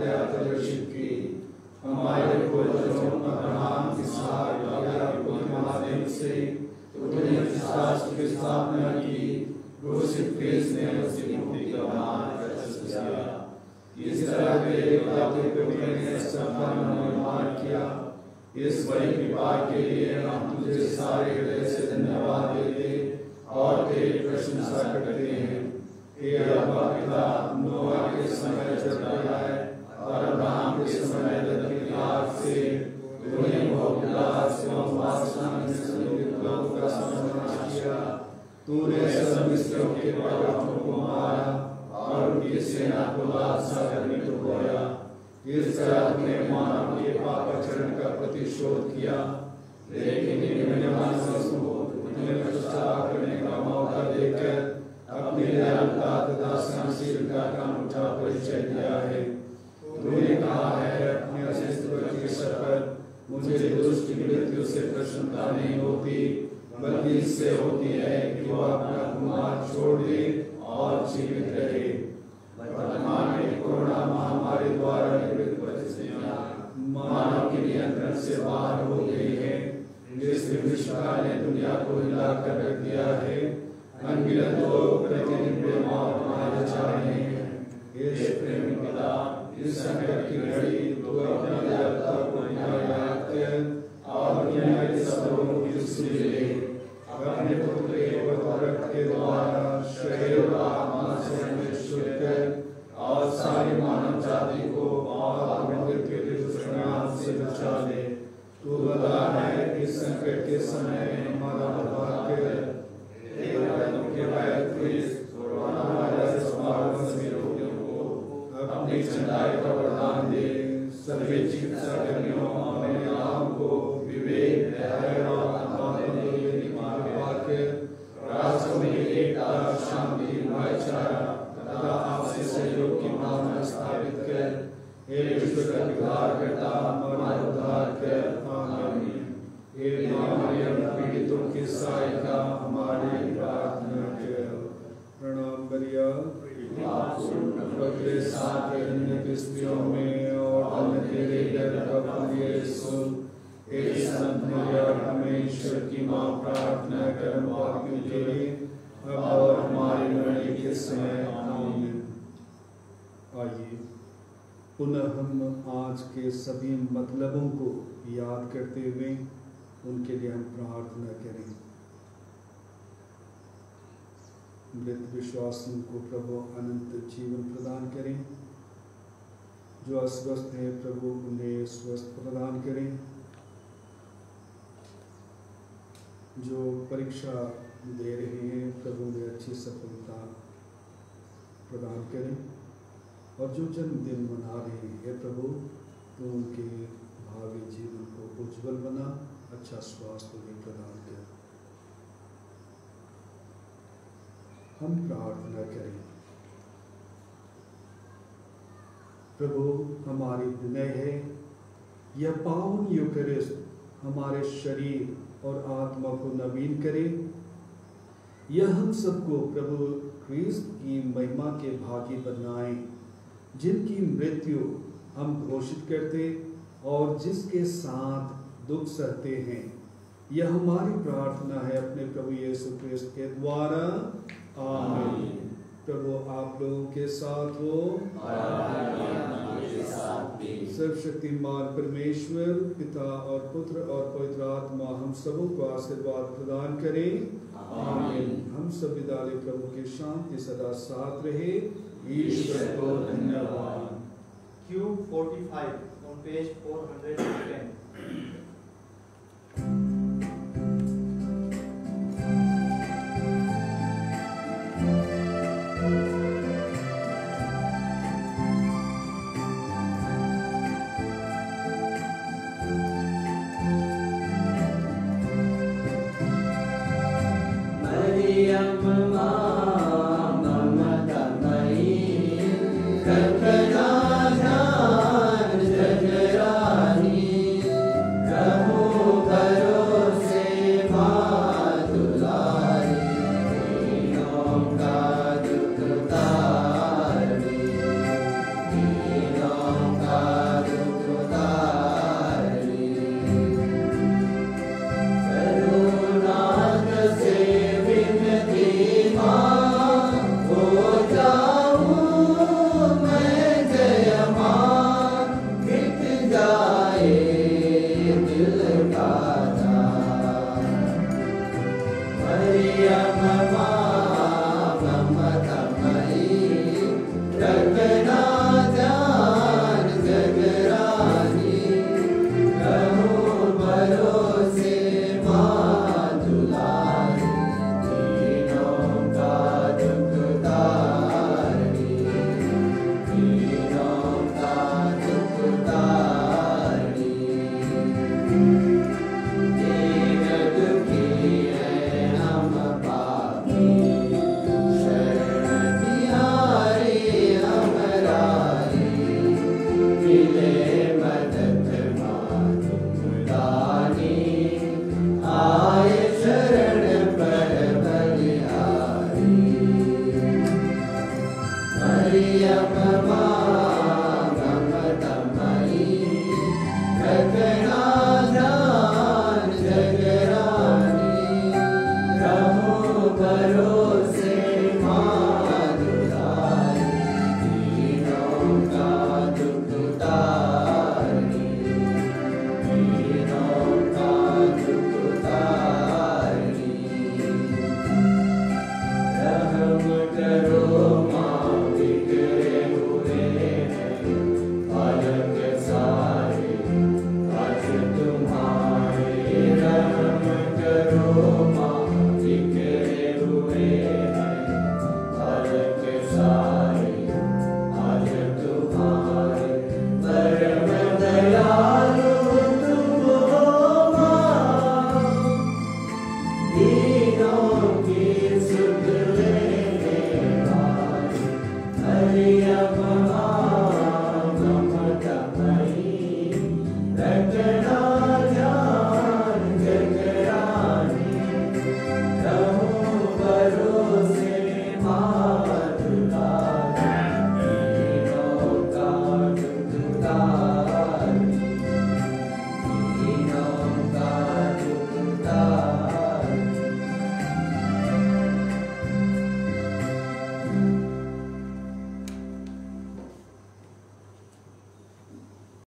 दया प्रदर्शित की। हमारे पूर्वजों अब्राहम, इसहाक और याकूब के माध्यम से तूने जिस राष्ट्र की स्थापना की, घोषित क्लेश ने उसकी मुक्ति का मार्ग प्रशस्त किया। इस तरह तेरे दाते पुत्र ने सभा का निर्माण किया। इस बड़ी कृपा के लिए हम तुझे सारे हृदय से धन्यवाद देते और तेरी प्रशंसा करते हैं। हे अब्बा पिता, नोआ के समय जब है और अब्राहम के समय लदकी आग से तूने मोहब्बत एवं वासना में संयुक्त लोगों का संहार किया। तूने सब मिस्रियों के पर्वतों को मारा और उनकी सेना को लाशा करने को बोया। इस तरह तूने मानव के पापाचरण का प्रतिशोध किया। लेकिन इन मानवों को तूने पश्चाताप करने का मौका देकर अपनी दयालुता तथा सहनशीलता का अनूठा परिचय दिया है। तूने कहा है अपने अस्तित्व की शपथ, मुझे दुष्ट की मृत्यु से प्रसन्नता नहीं होती, बल्कि इससे होती है कि वह अपना कुमार छोड़ दे और जीवित रहे। वर्तमान में कोरोना महामारी द्वारा निर्मित परिस्थितियां मानव के नियंत्रण से बाहर हो गई है, जिससे विश्व ने दुनिया को हिला कर रख दिया है। अनगिनत लोग प्रतिदिन बेमौत मारे जा रहे हैं। हे प्रेमी पिता, इस संकट की घड़ी तो अपनी दयालुता को याद कर और दुनिया के सब लोगों की सुधि ले। अपने पुत्र के रक्त के द्वारा शरीर और आत्मा से हमें शुद्ध कर और सारी मानव जाति को पाप मृत्यु के दुष्परिणाम से बचा ले। तू बता है इस संकट के समय में हमारा उद्धार कर। अपनी चंदाई का वरदान दे। सभी चिकित्सा कर्मियों अपने आप को विवेक, धैर्य और राष्ट्र में एकता, शांति, भाईचारा तथा आपसी सहयोग की भावना स्थापित कर। हे विश्व का उद्धारकर्ता, हमारा उद्धार कर। आमीन। हे मरियम, पीड़ितों की सहायता हमारी प्रार्थना कर। प्रणाम करिया पवित्र साथ अन्य स्त्रियों में और धन्य तेरे गर्भ का फल यीशु। हे संत मरियम, हमें ईश्वर की मां, प्रार्थना कर पापियों के लिए अब और हमारे मरने के समय। आमीन। आइए पुनः हम आज के सभी मतलबों को याद करते हुए उनके लिए हम प्रार्थना करें। मृत विश्वासियों को प्रभु अनंत जीवन प्रदान करें। जो अस्वस्थ हैं प्रभु उन्हें स्वस्थ प्रदान करें। जो परीक्षा दे रहे हैं प्रभु उन्हें अच्छी सफलता प्रदान करें। और जो जन्मदिन मना रहे हैं प्रभु तो उनके भावी जीवन को उज्जवल बना, अच्छा स्वास्थ्य उन्हें प्रदान कर। हम प्रार्थना करें। प्रभु, हमारी विनय है यह पावन यूकरिस्ट हमारे शरीर और आत्मा को नवीन करे। यह हम सबको प्रभु क्रिस्त की महिमा के भागी बनाए, जिनकी मृत्यु हम घोषित करते और जिसके साथ दुख सहते हैं। यह हमारी प्रार्थना है अपने प्रभु यीशु क्रिस्त के द्वारा। आमीन। प्रभु आप लोगों के साथ हो। सर्वशक्तिमान परमेश्वर पिता और पुत्र और पवित्र आत्मा हम सबों को आशीर्वाद प्रदान करें। आमीन। हम सब विदाले प्रभु की शांति सदा साथ रहे। ईश्वर को धन्यवाद। Cube 45 on page 410. Namaha